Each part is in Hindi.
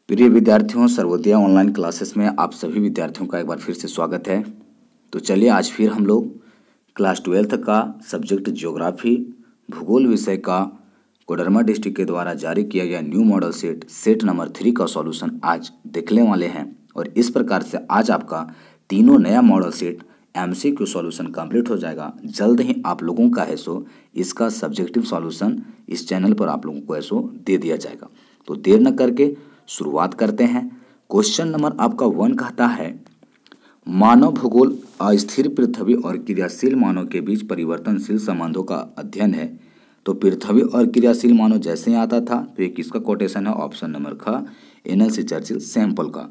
प्रिय विद्यार्थियों, सर्वोदय ऑनलाइन क्लासेस में आप सभी विद्यार्थियों का एक बार फिर से स्वागत है। तो चलिए आज फिर हम लोग क्लास 12th का सब्जेक्ट ज्योग्राफी भूगोल विषय का कोडरमा डिस्ट्रिक्ट के द्वारा जारी किया गया न्यू मॉडल सेट नंबर 3 का सॉल्यूशन आज देखने वाले हैं। और इस प्रकार से आज आपका तीनों नया model set MCQ solution complete हो जाएगा। जल्द ही आप लोगों का इसका सब्जेक्टिव सॉल्यूशन इस चैनल पर आप लोगों को दे दिया जाएगा। तो देर न करके शुरुआत करते हैं। क्वेश्चन नंबर आपका 1 कहता है, मानव भूगोल अस्थिर पृथ्वी और क्रियाशील मानव के बीच परिवर्तनशील संबंधों का अध्ययन है। तो पृथ्वी और क्रियाशील मानव जैसे ही आता था तो ये किसका कोटेशन है? ऑप्शन नंबर ख NLC चर्चिल सैंपल का।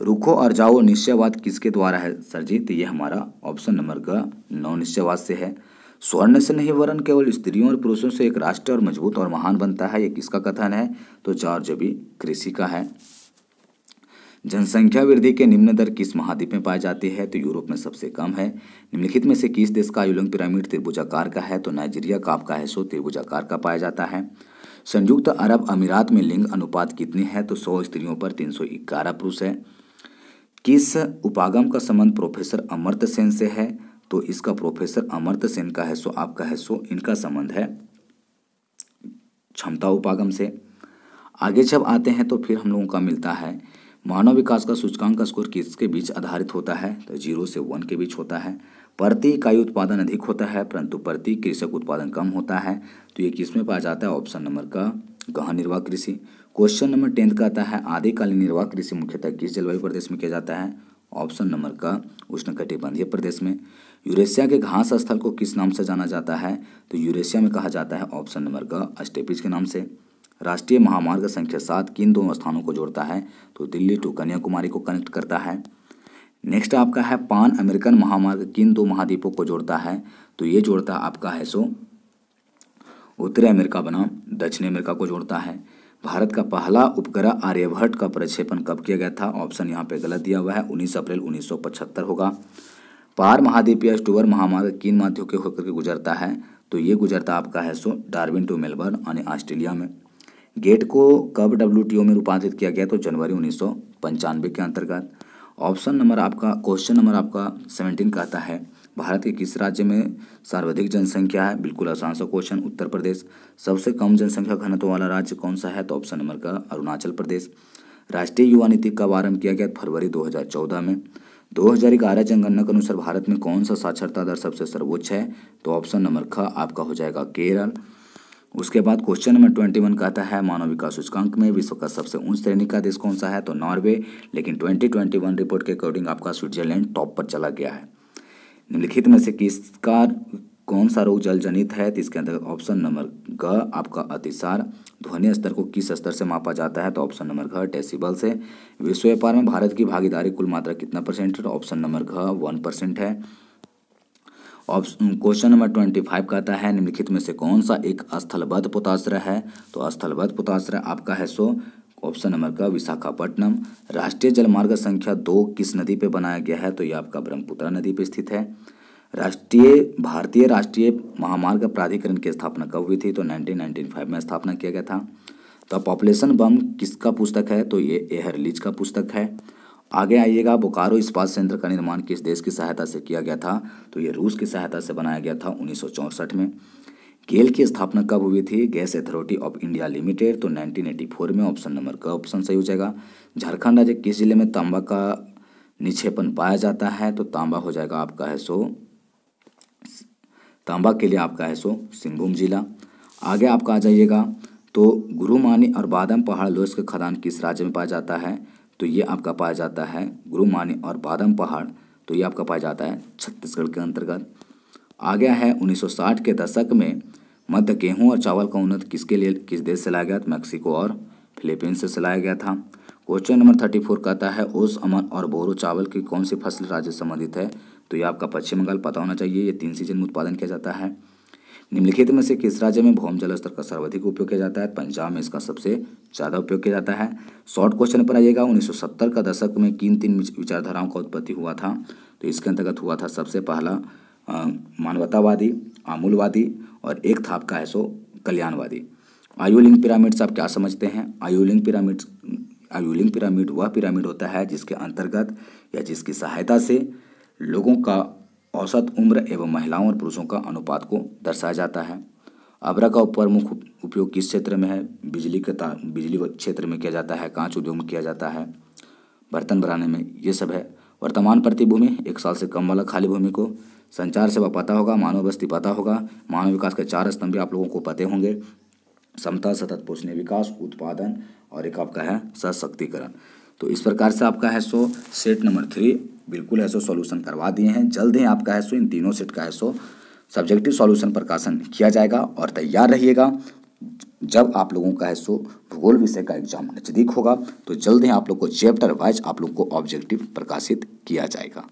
रुको और जाओ निश्चयवाद किसके द्वारा है सर जी? तो ये हमारा ऑप्शन नंबर ग नौ निश्चयवाद से है। स्वर्ण से नहीं वरन केवल स्त्रियों और पुरुषों से एक राष्ट्र और मजबूत और महान बनता है, ये किसका कथन है? तो जॉर्ज बी कृषि का है। जनसंख्या वृद्धि के निम्न दर किस महाद्वीप में पाई जाती है? तो यूरोप में सबसे कम है। निम्नलिखित में से किस देश का आयुलिंग पिरामिड त्रिभुजाकार का है? तो नाइजीरिया का आपका त्रिभुजाकार का पाया जाता है। संयुक्त अरब अमीरात में लिंग अनुपात कितनी है? तो 100 स्त्रियों पर 311 पुरुष है। किस उपागम का संबंध प्रोफेसर अमर्त्य सेन से है? तो इसका प्रोफेसर अमर्त्य सेन का आपका इनका संबंध है क्षमता उपागम से। आगे जब आते हैं तो फिर हम लोगों का मिलता है मानव विकास का सूचकांक का स्कोर किसके बीच आधारित होता है? तो 0 से 1 के बीच होता है। प्रति इकाई उत्पादन अधिक होता है परंतु प्रति कृषक उत्पादन कम होता है। तो ये किस में पाया जाता है? ऑप्शन नंबर का गहन निर्वाह कृषि। क्वेश्चन नंबर 10 का आता है, आदिकालीन निर्वाह कृषि मुख्यतः किस जलवायु प्रदेश में किया जाता है? ऑप्शन नंबर का उष्णकटिबंधीय प्रदेश में। यूरेशिया के घास स्थल को किस नाम से जाना जाता है? तो यूरेशिया में कहा जाता है ऑप्शन नंबर का स्टेपिज के नाम से। राष्ट्रीय महामार्ग संख्या 7 किन दो स्थानों को जोड़ता है? तो दिल्ली टू कन्याकुमारी को कनेक्ट करता है। नेक्स्ट आपका है पान अमेरिकन महामार्ग किन दो महाद्वीपों को जोड़ता है? तो ये जोड़ता है आपका उत्तरी अमेरिका बनाम दक्षिणी अमेरिका को जोड़ता है। भारत का पहला उपग्रह आर्यभट्ट का प्रक्षेपण कब किया गया था? ऑप्शन यहाँ पे गलत दिया हुआ है, 19 अप्रैल 1975 होगा। पार महाद्वीपीय स्टूअर महामार्ग किन माध्यम के होकर के गुजरता है? तो ये गुजरता आपका डार्विन टू मेलबर्न यानी ऑस्ट्रेलिया में। गेट को कब WTO में रूपांतरित किया गया? तो जनवरी 1995 के अंतर्गत। ऑप्शन नंबर आपका क्वेश्चन नंबर आपका 17 कहता है, भारत के किस राज्य में सर्वाधिक जनसंख्या है? बिल्कुल आसान सा क्वेश्चन, उत्तर प्रदेश। सबसे कम जनसंख्या घनत्व वाला राज्य कौन सा है? तो ऑप्शन नंबर का अरुणाचल प्रदेश। राष्ट्रीय युवा नीति कब आरंभ किया गया? फरवरी 2014 में। 2011 जनगणना के अनुसार भारत में कौन सा साक्षरता दर सबसे सर्वोच्च है? तो ऑप्शन नंबर ख आपका हो जाएगा केरल। उसके बाद क्वेश्चन नंबर 21 कहता है, मानव विकास सूचकांक में विश्व का सबसे उच्च श्रेणी का देश कौन सा है? तो नॉर्वे। लेकिन 2021 रिपोर्ट के अकॉर्डिंग आपका स्विट्जरलैंड टॉप पर चला गया है। निम्नलिखित में से किसका कौन सा रोग जल जनित है? तो इसके अंतर्गत ऑप्शन नंबर ग आपका अतिसार। ध्वनि स्तर को किस स्तर से मापा जाता है? तो ऑप्शन नंबर घ डेसिबल से। विश्व व्यापार में भारत की भागीदारी कुल मात्रा कितना परसेंट है? तो ऑप्शन नंबर घ 1% है। क्वेश्चन नंबर 25 कहता है, निम्नलिखित में से कौन सा एक स्थलबद्ध पोताश्रय है? तो स्थलबद्ध पोताश्रय आपका ऑप्शन नंबर का विशाखापट्टनम। राष्ट्रीय जलमार्ग संख्या 2 किस नदी पे बनाया गया है? तो ये आपका ब्रह्मपुत्र नदी पे स्थित है। भारतीय राष्ट्रीय महामार्ग प्राधिकरण की स्थापना कब हुई थी? तो 1995 में स्थापना किया गया था। तो पॉपुलेशन बम किसका पुस्तक है? तो ये एहरलिच का पुस्तक है। आगे आइएगा, बोकारो इस्पात संयंत्र का निर्माण किस देश की सहायता से किया गया था? तो ये रूस की सहायता से बनाया गया था 1964 में। गेल की स्थापना कब हुई थी? Gas authority of India limited. तो 1984 में। ऑप्शन नंबर का ऑप्शन सही हो जाएगा। झारखंड राज्य किस जिले में तांबा का निक्षेपण पाया जाता है? तो तांबा हो जाएगा आपका तांबा के लिए आपका सिंहभूम जिला। आगे आपका आ जाइएगा तो गुरुमानी और बादाम पहाड़ लोस के खदान किस राज्य में पाया जाता है? तो ये आपका पाया जाता है गुरुमानी और बादाम पहाड़, तो ये आपका पाया जाता है छत्तीसगढ़ के अंतर्गत। आ गया है 1960 के दशक में मध्य गेहूं और चावल का उन्नत किस देश से लाया गया? तो मैक्सिको और फिलीपींस से लाया गया था। क्वेश्चन नंबर 34 कहता है, ओस अमन और बोरो चावल की कौन सी फसल राज्य संबंधित है? तो ये आपका पश्चिम बंगाल पता होना चाहिए। ये 3 सीजन में उत्पादन किया जाता है। निम्नलिखित में से किस राज्य में भौम जल स्तर का सर्वाधिक उपयोग किया जाता है? पंजाब में इसका सबसे ज़्यादा उपयोग किया जाता है। शॉर्ट क्वेश्चन पर आइएगा, 1970 का दशक में किन 3 विचारधाराओं का उत्पत्ति हुआ था? तो इसके अंतर्गत हुआ था सबसे पहला मानवतावादी, आमूलवादी और एक था आपका कल्याणवादी। आयुलिंग पिरामिड्स आप क्या समझते हैं? आयुलिंग पिरामिड्स यूलिंग पिरामिड वह पिरामिड होता है जिसके अंतर्गत या जिसकी सहायता से लोगों का औसत उम्र एवं महिलाओं और पुरुषों का अनुपात को दर्शाया जाता है। अबरा का प्रमुख उपयोग किस क्षेत्र में है? बिजली क्षेत्र में किया जाता है, कांच उद्योग में किया जाता है, बर्तन बनाने में, ये सब है। वर्तमान प्रतिभूमि 1 साल से कम वाला खाली भूमि को। संचार सेवा पता होगा, मानव बस्ती पता होगा, मानव विकास के 4 स्तंभ भी आप लोगों को पते होंगे। समता, सतत पोषणीय विकास, उत्पादन और एक आपका है सशक्तिकरण। तो इस प्रकार से आपका है सो सेट नंबर 3 बिल्कुल है सो सॉल्यूशन करवा दिए हैं। जल्द ही आपका है सो इन तीनों सेट का है सो सब्जेक्टिव सॉल्यूशन प्रकाशन किया जाएगा और तैयार रहिएगा। जब आप लोगों का है सो भूगोल विषय का एग्जाम नज़दीक होगा तो जल्द ही आप लोग को चैप्टर वाइज आप लोग को ऑब्जेक्टिव प्रकाशित किया जाएगा।